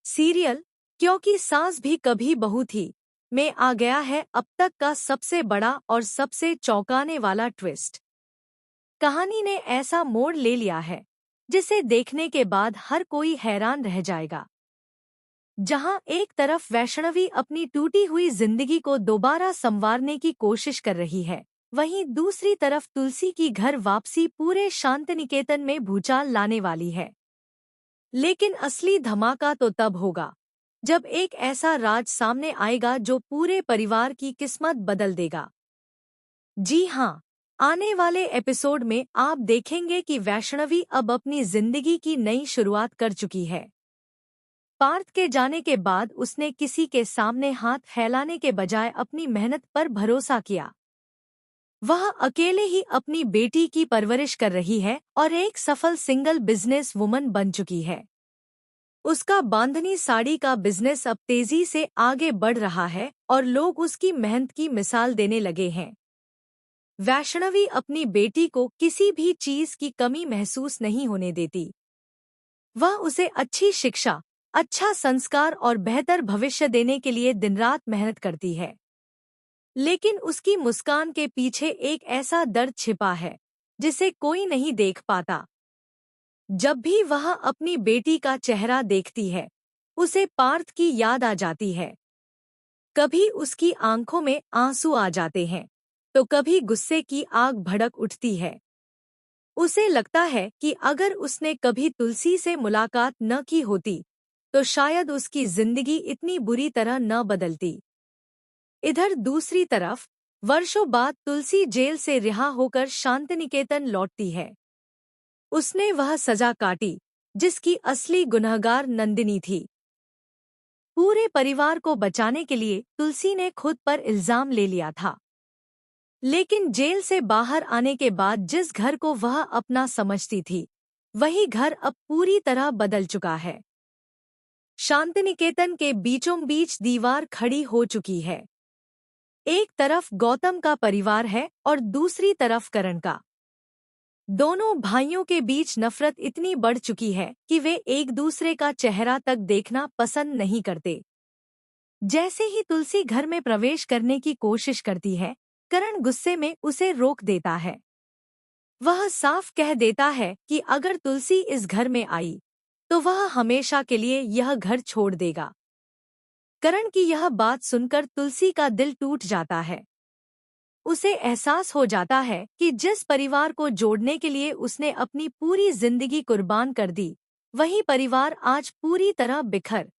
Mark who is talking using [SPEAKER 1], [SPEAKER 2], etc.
[SPEAKER 1] Serial क्योंकि सास भी कभी बहू थी में आ गया है अब तक का सबसे बड़ा और सबसे चौंकाने वाला ट्विस्ट। कहानी ने ऐसा मोड़ ले लिया है जिसे देखने के बाद हर कोई हैरान रह जाएगा। जहां एक तरफ वैष्णवी अपनी टूटी हुई जिंदगी को दोबारा संवारने की कोशिश कर रही है, वहीं दूसरी तरफ तुलसी की घर वापसी पूरे शांतिनिकेतन में भूचाल लाने वाली है। लेकिन असली धमाका तो तब होगा जब एक ऐसा राज सामने आएगा जो पूरे परिवार की किस्मत बदल देगा। जी हाँ, आने वाले एपिसोड में आप देखेंगे कि वैष्णवी अब अपनी जिंदगी की नई शुरुआत कर चुकी है। पार्थ के जाने के बाद उसने किसी के सामने हाथ फैलाने के बजाय अपनी मेहनत पर भरोसा किया। वह अकेले ही अपनी बेटी की परवरिश कर रही है और एक सफल सिंगल बिजनेस वुमन बन चुकी है। उसका बांधनी साड़ी का बिजनेस अब तेजी से आगे बढ़ रहा है और लोग उसकी मेहनत की मिसाल देने लगे हैं। वैष्णवी अपनी बेटी को किसी भी चीज की कमी महसूस नहीं होने देती। वह उसे अच्छी शिक्षा, अच्छा संस्कार और बेहतर भविष्य देने के लिए दिन रात मेहनत करती है। लेकिन उसकी मुस्कान के पीछे एक ऐसा दर्द छिपा है जिसे कोई नहीं देख पाता। जब भी वह अपनी बेटी का चेहरा देखती है, उसे पार्थ की याद आ जाती है। कभी उसकी आंखों में आंसू आ जाते हैं, तो कभी गुस्से की आग भड़क उठती है। उसे लगता है कि अगर उसने कभी तुलसी से मुलाकात न की होती, तो शायद उसकी जिंदगी इतनी बुरी तरह न बदलती। इधर दूसरी तरफ वर्षों बाद तुलसी जेल से रिहा होकर शांतिनिकेतन लौटती है। उसने वह सजा काटी जिसकी असली गुनहगार नंदिनी थी। पूरे परिवार को बचाने के लिए तुलसी ने खुद पर इल्जाम ले लिया था। लेकिन जेल से बाहर आने के बाद जिस घर को वह अपना समझती थी, वही घर अब पूरी तरह बदल चुका है। शांतिनिकेतन के बीचों बीच दीवार खड़ी हो चुकी है। एक तरफ गौतम का परिवार है और दूसरी तरफ करण का। दोनों भाइयों के बीच नफरत इतनी बढ़ चुकी है कि वे एक दूसरे का चेहरा तक देखना पसंद नहीं करते। जैसे ही तुलसी घर में प्रवेश करने की कोशिश करती है, करण गुस्से में उसे रोक देता है। वह साफ कह देता है कि अगर तुलसी इस घर में आई, तो वह हमेशा के लिए यह घर छोड़ देगा। करण की यह बात सुनकर तुलसी का दिल टूट जाता है। उसे एहसास हो जाता है कि जिस परिवार को जोड़ने के लिए उसने अपनी पूरी जिंदगी कुर्बान कर दी, वही परिवार आज पूरी तरह बिखर